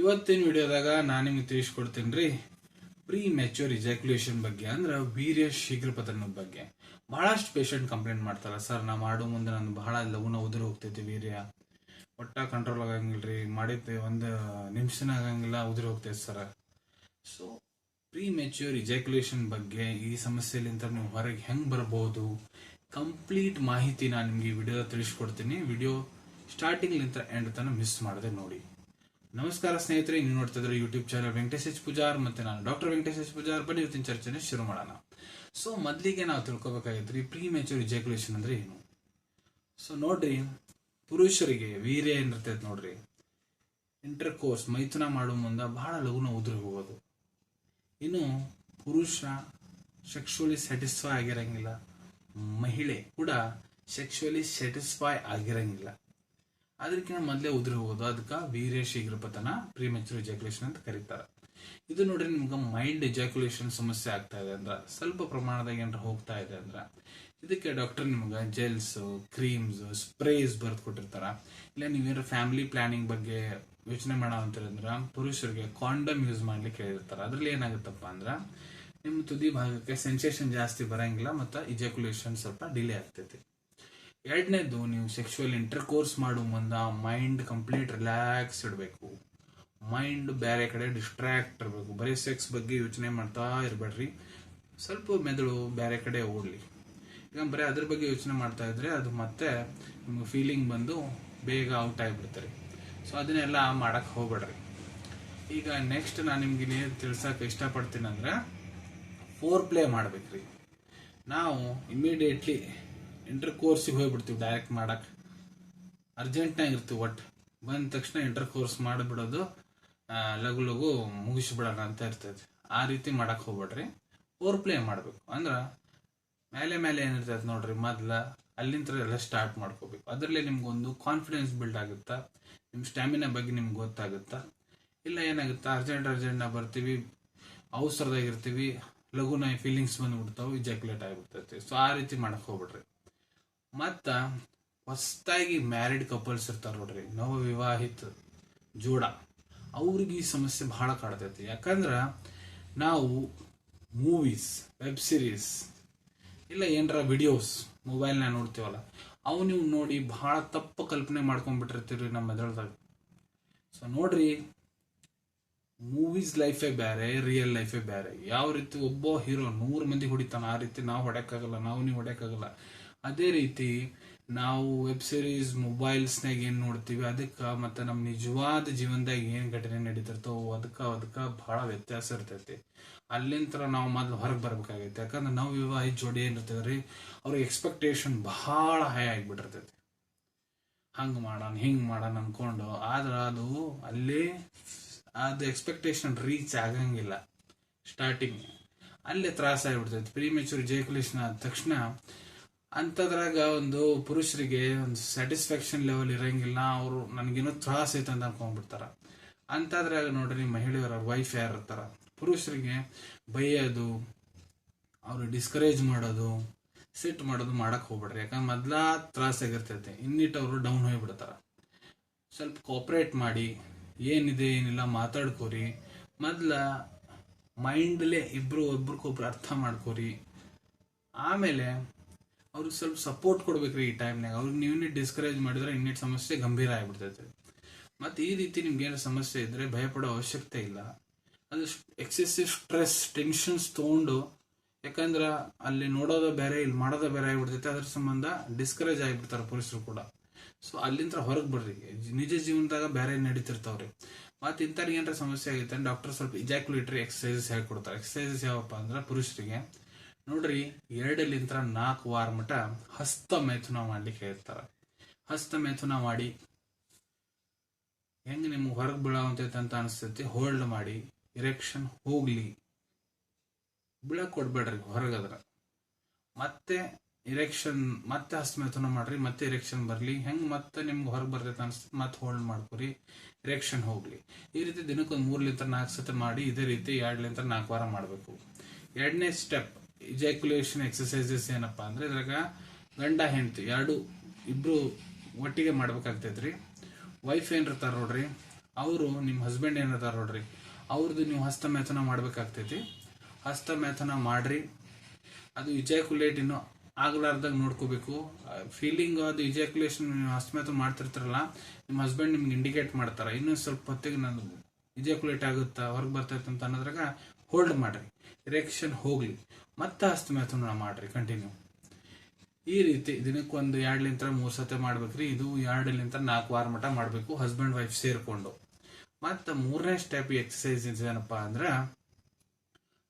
ಇವತ್ತಿನ ವಿಡಿಯೋದಾಗ ನಾನು ನಿಮ್ಗೆ ತಿಳಿಸ್ಕೊಡ್ತೀನಿ ಪ್ರೀ ಮೆಚ್ಯೂರ್ ಇಜಾಕ್ಯುಲೇಷನ್ ಬಗ್ಗೆ, ಅಂದ್ರೆ ವೀರ್ಯ ಶೀಘ್ರ ಪತನದ ಬಗ್ಗೆ. ಬಹಳಷ್ಟು ಪೇಷಂಟ್ ಕಂಪ್ಲೇಂಟ್ ಮಾಡ್ತಾರ, ಸರ್ ನಾ ಮಾಡೋ ಮುಂದೆ ನಾನು ಬಹಳ ಲಘುನ ಉದುರು ಹೋಗ್ತೈತಿ, ವೀರ್ಯ ಒಟ್ಟ ಕಂಟ್ರೋಲ್ ಆಗಂಗಿಲ್ರಿ, ಮಾಡಿದ್ದೆ ಒಂದು ನಿಮಿಷನ ಆಗಂಗಿಲ್ಲ, ಉದುರು ಹೋಗ್ತೈತಿ sir. So premature ejaculation ಬಗ್ಗೆ, ಈ ಸಮಸ್ಯೆಲಿಂದ ನೀವು ಹೊರಗೆ ಹೆಂಗ್ ಬರಬಹುದು, ಕಂಪ್ಲೀಟ್ ಮಾಹಿತಿ ನಾನು ನಿಮ್ಗೆ ಈ ವಿಡಿಯೋದ ತಿಳಿಸ್ಕೊಡ್ತೀನಿ. ವಿಡಿಯೋ ಸ್ಟಾರ್ಟಿಂಗ್ ಲಿಂತ ಎಂಡ್ ತನಕ ಮಿಸ್ ಮಾಡದೆ ನೋಡಿ. ನಮಸ್ಕಾರ ಸ್ನೇಹಿತರೆ, ನೀವು ನೋಡ್ತಾ ಇದ್ರೆ YouTube channel Venkatesh H Pujar, ಮತ್ತೆ ನಾನು ಡಾಕ್ಟರ್ ವೆಂಕಟೇಶ್ ಎಚ್ ಪೂಜಾರ್. ಬನ್ನಿ ಇವತ್ತಿನ ಚರ್ಚೆನ ಶುರು ಮಾಡೋಣ. ಸೊ ಮೊದಲಿಗೆ ನಾವು ತಿಳ್ಕೊಬೇಕಾಗಿದ್ರಿ ಪ್ರೀ ಮೆಚ್ಯೂರ್ ಇಜಾಕ್ಯುಲೇಷನ್ ಅಂದ್ರೆ ಏನು. ಸೊ ನೋಡ್ರಿ, ಪುರುಷರಿಗೆ ವೀರ್ಯ ಏನಿರ್ತೈತೆ ನೋಡ್ರಿ, ಇಂಟರ್ ಕೋರ್ಸ್ ಮೈಥುನ ಮಾಡೋ ಮುಂದೆ ಬಹಳ ಲಘುನ ಉದುರಿ ಹೋಗೋದು. ಇನ್ನು ಪುರುಷ ಸೆಕ್ಷುವಲಿ ಸ್ಯಾಟಿಸ್ಫೈ ಆಗಿರಂಗಿಲ್ಲ, ಮಹಿಳೆ ಕೂಡ ಸೆಕ್ಷುವಲಿ ಸ್ಯಾಟಿಸ್ಫೈ ಆಗಿರಂಗಿಲ್ಲ, ಅದಕ್ಕಿಂತ ಮೊದಲೇ ಉದುರಿ ಹೋಗೋದು. ಅದಕ್ಕೆ ವೀರ್ಯ ಶೀಘ್ರ ಪತನ, ಪ್ರೀಮೆಚ್ಯೂರ್ ಇಜಾಕ್ಯುಲೇಷನ್ ಅಂತ ಕರೀತಾರೆ. ಇದು ನೋಡ್ರಿ, ನಿಮ್ಗೆ ಮೈಲ್ಡ್ ಇಜಾಕ್ಯುಲೇಷನ್ ಸಮಸ್ಯೆ ಆಗ್ತಾ ಇದೆ ಅಂದ್ರೆ, ಸ್ವಲ್ಪ ಪ್ರಮಾಣದಾಗ ಏನಾರ ಹೋಗ್ತಾ ಇದೆ ಅಂದ್ರೆ, ಇದಕ್ಕೆ ಡಾಕ್ಟರ್ ನಿಮ್ಗೆ ಜೆಲ್ಸ್, ಕ್ರೀಮ್ಸ್, ಸ್ಪ್ರೇಸ್ ಬರ್ದು ಕೊಟ್ಟಿರ್ತಾರ. ಇಲ್ಲ ನೀವೇನಾರ ಫ್ಯಾಮಿಲಿ ಪ್ಲಾನಿಂಗ್ ಬಗ್ಗೆ ಯೋಚನೆ ಮಾಡೋ ಅಂತೀರಂದ್ರ ಪುರುಷರಿಗೆ ಕಾಂಡಮ್ ಯೂಸ್ ಮಾಡ್ಲಿಕ್ಕೆ ಹೇಳಿರ್ತಾರ. ಅದ್ರಲ್ಲಿ ಏನಾಗುತ್ತಪ್ಪ ಅಂದ್ರೆ, ನಿಮ್ಮ ತುದಿ ಭಾಗಕ್ಕೆ ಸೆನ್ಸೇಷನ್ ಜಾಸ್ತಿ ಬರಂಗಿಲ್ಲ, ಮತ್ತು ಇಜಾಕ್ಯುಲೇಷನ್ ಸ್ವಲ್ಪ ಡಿಲೇ ಆಗ್ತೈತಿ. ಎರಡನೇದು, ನೀವು ಸೆಕ್ಷುವಲ್ ಇಂಟರ್ ಕೋರ್ಸ್ ಮಾಡೋ ಮುಂದೆ ಮೈಂಡ್ ಕಂಪ್ಲೀಟ್ ರಿಲ್ಯಾಕ್ಸ್ ಇಡಬೇಕು. ಮೈಂಡ್ ಬೇರೆ ಕಡೆ ಡಿಸ್ಟ್ರಾಕ್ಟ್ ಇರಬೇಕು. ಬರೀ ಸೆಕ್ಸ್ ಬಗ್ಗೆ ಯೋಚನೆ ಮಾಡ್ತಾ ಇರಬೇಡ್ರಿ, ಸ್ವಲ್ಪ ಮೆದುಳು ಬೇರೆ ಕಡೆ ಓಡಲಿ. ಈಗ ಬರೀ ಅದ್ರ ಬಗ್ಗೆ ಯೋಚನೆ ಮಾಡ್ತಾ ಇದ್ರೆ ಅದು ಮತ್ತೆ ನಿಮ್ಗೆ ಫೀಲಿಂಗ್ ಬಂದು ಬೇಗ ಔಟ್ ಆಗಿಬಿಡ್ತಾರೆ. ಸೊ ಅದನ್ನೆಲ್ಲ ಮಾಡಕ್ ಹೋಗ್ಬೇಡ್ರಿ. ಈಗ ನೆಕ್ಸ್ಟ್ ನಾನು ನಿಮ್ಗೆ ಏನು ತಿಳ್ಸಕ್ಕೆ ಇಷ್ಟಪಡ್ತೀನಿ ಅಂದ್ರೆ, ಫೋರ್ ಪ್ಲೇ ಮಾಡ್ಬೇಕ್ರಿ. ನಾವು ಇಮಿಡಿಯೇಟ್ಲಿ ಇಂಟರ್ ಕೋರ್ಸಿಗೆ ಹೋಗ್ಬಿಡ್ತೀವಿ, ಡೈರೆಕ್ಟ್ ಮಾಡಕ್ ಅರ್ಜೆಂಟ್ನಾಗ ಇರ್ತೀವಿ. ಒಟ್ಟು ಬಂದ ತಕ್ಷಣ ಇಂಟರ್ ಕೋರ್ಸ್ ಮಾಡಿಬಿಡೋದು, ಲಘು ಲಘು ಮುಗಿಸ್ಬಿಡೋಣ ಅಂತ ಇರ್ತೈತಿ. ಆ ರೀತಿ ಮಾಡಕ್ ಹೋಗ್ಬೇಡ್ರಿ, ಫೋರ್ ಪ್ಲೇ ಮಾಡ್ಬೇಕು. ಅಂದ್ರ ಮೇಲೆ ಮೇಲೆ ಏನಿರ್ತೈತೆ ನೋಡ್ರಿ, ಮೊದ್ಲ ಅಲ್ಲಿಂದ ಎಲ್ಲ ಸ್ಟಾರ್ಟ್ ಮಾಡ್ಕೋಬೇಕು. ಅದರಲ್ಲಿ ನಿಮ್ಗೊಂದು ಕಾನ್ಫಿಡೆನ್ಸ್ ಬಿಲ್ಡ್ ಆಗುತ್ತಾ, ನಿಮ್ಮ ಸ್ಟ್ಯಾಮಿನಾ ಬಗ್ಗೆ ನಿಮ್ಗೆ ಗೊತ್ತಾಗುತ್ತಾ. ಇಲ್ಲ ಏನಾಗುತ್ತಾ, ಅರ್ಜೆಂಟ್ ಬರ್ತೀವಿ, ಅವಸರದಾಗಿರ್ತೀವಿ, ಲಘುನ ಫೀಲಿಂಗ್ಸ್ ಬಂದ್ಬಿಡ್ತಾವೆ, ಇಜಾಕ್ಯುಲೇಟ್ ಆಗಿಬಿಡ್ತೈತಿ. ಸೊ ಆ ರೀತಿ ಮಾಡಕ್ ಹೋಗ್ಬಿಡ್ರಿ. ಮತ್ತ ಹೊಸದಾಗಿ ಮ್ಯಾರಿಡ್ ಕಪಲ್ಸ್ ಇರ್ತಾರ ನೋಡ್ರಿ, ನವ ವಿವಾಹಿತ ಜೋಡ, ಅವ್ರಿಗೆ ಈ ಸಮಸ್ಯೆ ಬಹಳ ಕಾಡ್ತೈತಿ. ಯಾಕಂದ್ರ ನಾವು ಮೂವೀಸ್, ವೆಬ್ ಸೀರೀಸ್, ಇಲ್ಲ ಏನರ ವಿಡಿಯೋಸ್ ಮೊಬೈಲ್ನ ನೋಡ್ತೀವಲ್ಲ, ಅವು ನೀವು ನೋಡಿ ಬಹಳ ತಪ್ಪು ಕಲ್ಪನೆ ಮಾಡ್ಕೊಂಡ್ಬಿಟ್ಟಿರ್ತೀರಿ ನಮ್ಮ ಮೆದುಳದಾಗ. ಸೊ ನೋಡ್ರಿ, ಮೂವೀಸ್ ಲೈಫೇ ಬೇರೆ, ರಿಯಲ್ ಲೈಫೇ ಬೇರೆ. ಯಾವ ರೀತಿ ಒಬ್ಬ ಹೀರೋ 100 ಮಂದಿ ಹೊಡಿತಾನ, ಆ ರೀತಿ ನಾವು ಹೊಡ್ಯಕ್ಕಾಗಲ್ಲ, ನೀವು ಹೊಡ್ಯಕ್ಕಾಗಲ್ಲ. ಅದೇ ರೀತಿ ನಾವು ವೆಬ್ ಸೀರೀಸ್, ಮೊಬೈಲ್ಸ್ನಾಗ ಏನ್ ನೋಡ್ತೀವಿ ಅದಕ್ಕೆ ಮತ್ತೆ ನಮ್ಮ ನಿಜವಾದ ಜೀವನದಾಗ ಏನ್ ಘಟನೆ ನಡೀತಿರ್ತಾವ ಅದಕ್ಕ ಬಹಳ ವ್ಯತ್ಯಾಸ ಇರ್ತೈತಿ. ಅಲ್ಲಿಂದ ನಾವು ಮೊದ್ಲು ಹೊರಗೆ ಬರ್ಬೇಕಾಗೈತಿ. ಯಾಕಂದ್ರೆ ನಾವು ವಿವಾಹಿತ ಜೋಡಿ ಏನಿರ್ತೇವ್ರಿ, ಅವ್ರಿಗೆ ಎಕ್ಸ್ಪೆಕ್ಟೇಷನ್ ಬಹಳ ಹೈ ಆಗಿಬಿಟ್ಟಿರ್ತೈತಿ. ಹಂಗ್ ಮಾಡೋಣ ಹಿಂಗ್ ಮಾಡೋಣ ಅನ್ಕೊಂಡು, ಆದ್ರ ಅದು ಅಲ್ಲೇ ಅದು ಎಕ್ಸ್ಪೆಕ್ಟೇಷನ್ ರೀಚ್ ಆಗಂಗಿಲ್ಲ. ಸ್ಟಾರ್ಟಿಂಗ್ ಅಲ್ಲೇ ತ್ರಾಸ ಆಗಿಬಿಡ್ತೈತಿ. ಪ್ರೀಮೆಚ್ಯೂರ್ ಇಜಾಕ್ಯುಲೇಷನ್ ಆದ ತಕ್ಷಣ ಅಂತದ್ರಾಗ ಒಂದು ಪುರುಷರಿಗೆ ಒಂದು ಸ್ಯಾಟಿಸ್ಫ್ಯಾಕ್ಷನ್ ಲೆವೆಲ್ ಇರಂಗಿಲ್ಲ. ಅವರು ನನಗೇನೋ ತ್ರಾಸ ಐತೆ ಅಂತ ಅನ್ಕೊಂಡ್ಬಿಡ್ತಾರ. ಅಂತದ್ರಾಗ ನೋಡ್ರಿ, ಮಹಿಳೆಯರ ವೈಫ್ ಯಾರು ಇರ್ತಾರ, ಪುರುಷರಿಗೆ ಬೈಯೋದು, ಅವ್ರು ಡಿಸ್ಕರೇಜ್ ಮಾಡೋದು, ಸಿಟ್ ಮಾಡೋದು ಮಾಡಕ್ ಹೋಗ್ಬಿಡ್ರಿ. ಯಾಕಂದ್ರೆ ಮೊದ್ಲ ತ್ರಾಸ ಆಗಿರ್ತೈತೆ, ಇನ್ನಿಟ್ಟು ಅವರು ಡೌನ್ ಹೋಗ್ಬಿಡ್ತಾರ. ಸ್ವಲ್ಪ ಕೋಆಪರೇಟ್ ಮಾಡಿ, ಏನಿದೆ ಏನಿಲ್ಲ ಮಾತಾಡ್ಕೋರಿ. ಮೊದ್ಲ ಮೈಂಡ್ಲೇ ಒಬ್ರಿಗೊಬ್ರು ಅರ್ಥ ಮಾಡ್ಕೋರಿ. ಆಮೇಲೆ ಅವ್ರಿಗೆ ಸ್ವಲ್ಪ ಸಪೋರ್ಟ್ ಕೊಡ್ಬೇಕ್ರಿ. ಈ ಟೈಮ್ನಾಗ ಅವ್ರಿಗೆ ನೀವು ಡಿಸ್ಕರೇಜ್ ಮಾಡಿದ್ರೆ ಇನ್ನಿಟ್ಟು ಸಮಸ್ಯೆ ಗಂಭೀರ ಆಗಿಬಿಡ್ತೈತೆ. ಮತ್ತೆ ಈ ರೀತಿ ನಿಮ್ಗೆ ಏನೋ ಸಮಸ್ಯೆ ಇದ್ರೆ ಭಯಪಡೋ ಅವಶ್ಯಕತೆ ಇಲ್ಲ. ಅದು ಎಕ್ಸೆಸಿವ್ ಸ್ಟ್ರೆಸ್, ಟೆನ್ಷನ್ಸ್ ತಗೊಂಡು, ಯಾಕಂದ್ರ ಅಲ್ಲಿ ನೋಡೋದು ಬೇರೆ, ಇಲ್ಲಿ ಮಾಡೋದು ಬೇರೆ ಆಗಿಬಿಡ್ತೈತೆ. ಅದ್ರ ಸಂಬಂಧ ಡಿಸ್ಕರೇಜ್ ಆಗಿಬಿಡ್ತಾರೆ ಪುರುಷರು ಕೂಡ. ಸೊ ಅಲ್ಲಿಂದ ಹೊರಗೆ ಬರ್ರಿ, ನಿಜ ಜೀವನದಾಗ ಬೇರೆ ನಡೀತಿರ್ತಾವ್ರಿ. ಮತ್ತೆ ಇಂಥವ್ರಿಗೆ ಏನಾರ ಸಮಸ್ಯೆ ಆಗೈತೆ ಡಾಕ್ಟರ್ ಸ್ವಲ್ಪ ಇಜಾಕ್ಯುಲೇಟರಿ ಎಕ್ಸಸೈಸಸ್ ಹೇಳ್ಕೊಡ್ತಾರೆ. ಎಕ್ಸಸೈಸಸ್ ಯಾವಪ್ಪ ಅಂದ್ರೆ, ಪುರುಷರಿಗೆ ನೋಡ್ರಿ 2 ರಿಂದ 4 ವಾರ ಮಟ ಹಸ್ತ ಮೈಥುನ ಮಾಡ್ಲಿಕ್ಕೆ ಹೇಳ್ತಾರ. ಹಸ್ತ ಮೈಥುನ ಮಾಡಿ, ಹೆಂಗ್ ನಿಮ್ಗೆ ಹೊರಗೆ ಬೀಳಾವಂತೈತೆ ಅಂತ ಅನಿಸ್ತೈತಿ, ಹೋಲ್ಡ್ ಮಾಡಿ, ಇರೆಕ್ಷನ್ ಹೋಗ್ಲಿ, ಬೀಳಕ್ ಕೊಡ್ಬೇಡ್ರಿ ಹೊರಗದ್ರ. ಮತ್ತೆ ಇರೆಕ್ಷನ್, ಮತ್ತೆ ಹಸ್ತ ಮೈಥುನ ಮಾಡ್ರಿ, ಮತ್ತೆ ಇರೆಕ್ಷನ್ ಬರ್ಲಿ. ಹೆಂಗ್ ಮತ್ತೆ ನಿಮ್ಗೆ ಹೊರಗೆ ಬರ್ತೈತೆ ಅನಿಸ್ತೈತಿ, ಮತ್ತೆ ಹೋಲ್ಡ್ ಮಾಡ್ಕೊರಿ, ಇರೆಕ್ಷನ್ ಹೋಗ್ಲಿ. ಈ ರೀತಿ ದಿನಕ್ಕೊಂದು 3 ರಿಂದ 4 ಸತಿ ಮಾಡಿ, ಇದೇ ರೀತಿ 2 ರಿಂದ 4 ವಾರ ಮಾಡಬೇಕು. ಎರಡನೇ ಸ್ಟೆಪ್ ಇಜಾಕ್ಯುಲೇಷನ್ ಎಕ್ಸಸೈಸಸ್ ಏನಪ್ಪಾ ಅಂದ್ರೆ, ಇದ್ರಾಗ ಗಂಡ ಹೆಂಡತಿ ಇಬ್ರು ಒಟ್ಟಿಗೆ ಮಾಡ್ಬೇಕಾಗ್ತೈತ್ರಿ. ವೈಫ್ ಏನಿರ್ತಾರ ನೋಡ್ರಿ, ಅವರು ನಿಮ್ಮ ಹಸ್ಬೆಂಡ್ ಏನದಾರ ನೋಡ್ರಿ, ಅವ್ರದ್ದು ನೀವು ಹಸ್ತಮೇಥನ ಮಾಡ್ಬೇಕಾಗ್ತೈತಿ. ಹಸ್ತಮೇಥನ ಮಾಡ್ರಿ. ಅದು ಇಜಾಕ್ಯುಲೇಟ್ ಇನ್ನು ಆಗ್ಲಾರ್ದಾಗ ನೋಡ್ಕೋಬೇಕು. ಫೀಲಿಂಗ್ ಅದು ಇಜಾಕ್ಯುಲೇಷನ್ ಹಸ್ತಮೇಥನ ಮಾಡ್ತಿರ್ತಾರಲ್ಲ, ನಿಮ್ಮ ಹಸ್ಬೆಂಡ್ ನಿಮ್ಗೆ ಇಂಡಿಕೇಟ್ ಮಾಡ್ತಾರ, ಇನ್ನೂ ಸ್ವಲ್ಪ ಹೊತ್ತಿಗೆ ನಾನು ಇಜಾಕ್ಯುಲೇಟ್ ಆಗುತ್ತಾ, ಹೊರಗೆ ಬರ್ತೈತೆ ಅಂತ ಅನ್ನೋದ್ರಾಗ ಹೋಲ್ಡ್ ಮಾಡ್ರಿ, ಇರೆಕ್ಷನ್ ಹೋಗ್ಲಿ, ಮತ್ತೆ ಹಸ್ತಮೇಥನ ಮಾಡ್ರಿ ಕಂಟಿನ್ಯೂ. ಈ ರೀತಿ ದಿನಕ್ಕೊಂದು 2-3 ಸತಿ ಮಾಡ್ಬೇಕ್ರಿ. ಇದು 2-4 ವಾರ ಮಟ ಮಾಡಬೇಕು, ಹಸ್ಬೆಂಡ್ ವೈಫ್ ಸೇರ್ಕೊಂಡು. ಮತ್ತು 3ನೇ ಸ್ಟೆಪ್ ಎಕ್ಸಸೈಸ್ ಏನಪ್ಪಾ ಅಂದ್ರೆ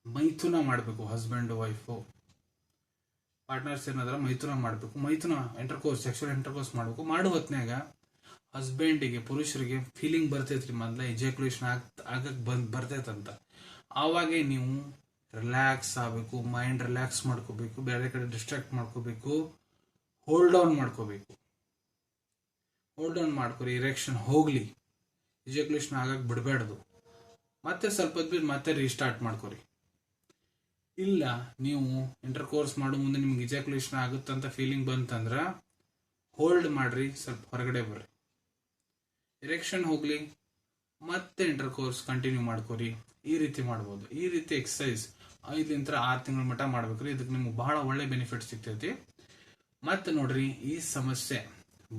ಮೈಥುನ ಮಾಡಬೇಕು. ಹಸ್ಬೆಂಡ್ ವೈಫು ಪಾರ್ಟ್ನರ್ಸ್ ಏನಾದ್ರ ಮೈಥುನ ಮಾಡಬೇಕು. ಮೈಥುನ ಸೆಕ್ಷುವಲ್ ಇಂಟರ್ಕೋರ್ಸ್ ಮಾಡಬೇಕು. ಮಾಡೋ ಹೊತ್ನ್ಯಾಗ ಹಸ್ಬೆಂಡಿಗೆ, ಪುರುಷರಿಗೆ ಫೀಲಿಂಗ್ ಬರ್ತೈತ್ರಿ, ಮೊದಲ ಇಜಾಕ್ಯುಲೇಷನ್ ಆಗಕ್ ಬರ್ತೈತಂತ. ಆವಾಗೇ ನೀವು ರಿಲ್ಯಾಕ್ಸ್ ಆಗಬೇಕು, ಮೈಂಡ್ ರಿಲ್ಯಾಕ್ಸ್ ಮಾಡ್ಕೋಬೇಕು, ಬೇರೆ ಕಡೆ ಡಿಸ್ಟ್ರಾಕ್ಟ್ ಮಾಡ್ಕೋಬೇಕು, ಹೋಲ್ಡ್ ಆನ್ ಮಾಡ್ಕೋಬೇಕು. ಹೋಲ್ಡ್ ಆನ್ ಮಾಡ್ಕೊರಿ, ಇರೆಕ್ಷನ್ ಹೋಗ್ಲಿ, ಇಜಾಕ್ಯುಲೇಷನ್ ಆಗಕ್ಕೆ ಬಿಡಬೇಡ್ದು. ಮತ್ತೆ ಸ್ವಲ್ಪ ಹೊತ್ತು ಮತ್ತೆ ರೀಸ್ಟಾರ್ಟ್ ಮಾಡ್ಕೊರಿ. ಇಲ್ಲ ನೀವು ಇಂಟರ್ಕೋರ್ಸ್ ಮಾಡೋ ಮುಂದೆ ನಿಮ್ಗೆ ಇಜಾಕ್ಯುಲೇಷನ್ ಆಗುತ್ತಂತ ಫೀಲಿಂಗ್ ಬಂತಂದ್ರ ಹೋಲ್ಡ್ ಮಾಡ್ರಿ, ಸ್ವಲ್ಪ ಹೊರಗಡೆ ಬರ್ರಿ, ಇರೆಕ್ಷನ್ ಹೋಗ್ಲಿ, ಮತ್ತೆ ಇಂಟರ್ಕೋರ್ಸ್ ಕಂಟಿನ್ಯೂ ಮಾಡ್ಕೊರಿ. ಈ ರೀತಿ ಮಾಡ್ಬೋದು. ಈ ರೀತಿ ಎಕ್ಸಸೈಸ್ 5-6 ತಿಂಗಳ ಮಟ್ಟ ಮಾಡ್ಬೇಕ್ರಿ. ಇದಕ್ಕೆ ನಿಮ್ಗೆ ಬಹಳ ಒಳ್ಳೆ ಬೆನಿಫಿಟ್ ಸಿಗ್ತೈತಿ. ಮತ್ತೆ ನೋಡ್ರಿ, ಈ ಸಮಸ್ಯೆ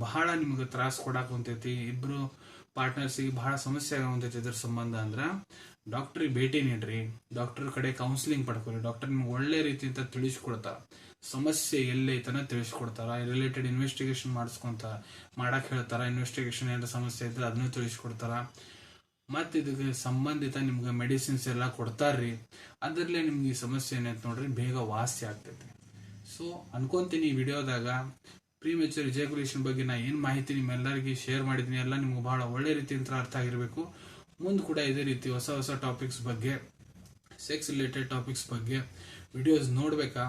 ಬಹಳ ನಿಮ್ಗೆ ತ್ರಾಸ ಕೊಡಾಕ್ ಹೊಂತೈತಿ, ಇಬ್ರು ಪಾರ್ಟ್ನರ್ಸಿಗೆ ಬಹಳ ಸಮಸ್ಯೆ ಆಗುವಂತೈತಿ. ಇದ್ರ ಸಂಬಂಧ ಅಂದ್ರ ಡಾಕ್ಟ್ರಿಗೆ ಭೇಟಿ ನೀಡ್ರಿ, ಡಾಕ್ಟರ್ ಕಡೆ ಕೌನ್ಸಿಲಿಂಗ್ ಪಡ್ಕೊರಿ. ಡಾಕ್ಟರ್ ನಿಮ್ಗೆ ಒಳ್ಳೆ ರೀತಿಯಿಂದ ತಿಳಿಸ್ಕೊಡ್ತಾರ, ಸಮಸ್ಯೆ ಎಲ್ಲೈತನ ತಿಳಿಸ್ಕೊಡ್ತಾರ. ರಿಲೇಟೆಡ್ ಇನ್ವೆಸ್ಟಿಗೇಷನ್ ಮಾಡಕ್ ಹೇಳ್ತಾರ. ಇನ್ವೆಸ್ಟಿಗೇಷನ್ ಏನಾರ ಸಮಸ್ಯೆ ಇದ್ರೆ ಅದನ್ನು ತಿಳಿಸ್ಕೊಡ್ತಾರ. ಮತ್ತೆ ಇದಕ್ಕೆ ಸಂಬಂಧಿತ ನಿಮ್ಗೆ ಮೆಡಿಸಿನ್ಸ್ ಎಲ್ಲ ಕೊಡ್ತಾರ್ರಿ. ಅದರಲ್ಲೇ ನಿಮ್ಗೆ ಈ ಸಮಸ್ಯೆ ಏನೈತೆ ನೋಡ್ರಿ ಬೇಗ ವಾಸಿ ಆಗ್ತೈತಿ. ಸೊ ಅನ್ಕೊಂತೀನಿ ಈ ವಿಡಿಯೋದಾಗ ಪ್ರೀಮೆಚೂರ್ ಇಜಾಕ್ಯುಲೇಷನ್ ಬಗ್ಗೆ ನಾ ಏನು ಮಾಹಿತಿ ನಿಮ್ಮೆಲ್ಲರಿಗೆ ಶೇರ್ ಮಾಡಿದ್ದೀನಿ ಎಲ್ಲ ನಿಮ್ಗೆ ಬಹಳ ಒಳ್ಳೆ ರೀತಿಯಿಂದ ಅರ್ಥ ಆಗಿರಬೇಕು. ಮುಂದೆ ಕೂಡ ಇದೇ ರೀತಿ ಹೊಸ ಟಾಪಿಕ್ಸ್ ಬಗ್ಗೆ, ಸೆಕ್ಸ್ ರಿಲೇಟೆಡ್ ಟಾಪಿಕ್ಸ್ ಬಗ್ಗೆ ವಿಡಿಯೋಸ್ ನೋಡ್ಬೇಕಾ,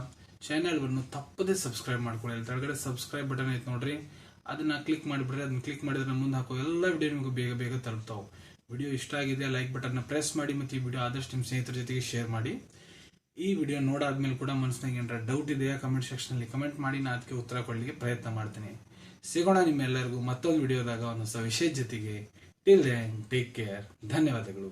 ಚಾನೆಲ್ವನ್ನು ತಪ್ಪದೇ ಸಬ್ಸ್ಕ್ರೈಬ್ ಮಾಡ್ಕೊಳ್ಳಿ. ಅಲ್ಲಿ ಕೆಳಗಡೆ ಸಬ್ಸ್ಕ್ರೈಬ್ ಬಟನ್ ಐತೆ ನೋಡ್ರಿ, ಅದನ್ನ ಕ್ಲಿಕ್ ಮಾಡಿಬಿಡ್ರಿ. ಅದನ್ನ ಕ್ಲಿಕ್ ಮಾಡಿದ್ರೆ ಮುಂದೆ ಹಾಕೋ ಎಲ್ಲ ವಿಡಿಯೋ ನಿಮಗೆ ಬೇಗ ತಲುಪ್ತಾವೆ. ವಿಡಿಯೋ ಇಷ್ಟ ಆಗಿದೆ ಲೈಕ್ ಬಟನ್ನ ಪ್ರೆಸ್ ಮಾಡಿ, ಮತ್ತು ಈ ವಿಡಿಯೋ ಆದಷ್ಟು ನಿಮ್ಮ ಸ್ನೇಹಿತರ ಜೊತೆಗೆ ಶೇರ್ ಮಾಡಿ. ಈ ವಿಡಿಯೋ ನೋಡಾದ್ಮೇಲೆ ಕೂಡ ಮನಸ್ಸಿನಾಗ ಏನಾರ ಡೌಟ್ ಇದೆಯಾ ಕಮೆಂಟ್ ಸೆಕ್ಷನಲ್ಲಿ ಕಮೆಂಟ್ ಮಾಡಿ, ನಾನು ಅದಕ್ಕೆ ಉತ್ತರ ಕೊಡಲಿಕ್ಕೆ ಪ್ರಯತ್ನ ಮಾಡ್ತೀನಿ. ಸಿಗೋಣ ನಿಮ್ಮೆಲ್ಲರಿಗೂ ಮತ್ತೊಂದು ವಿಡಿಯೋದಾಗ ಒಂದು ಹೊಸ ವಿಷಯದ ಜೊತೆಗೆ. Till then take care. ಧನ್ಯವಾದಗಳು.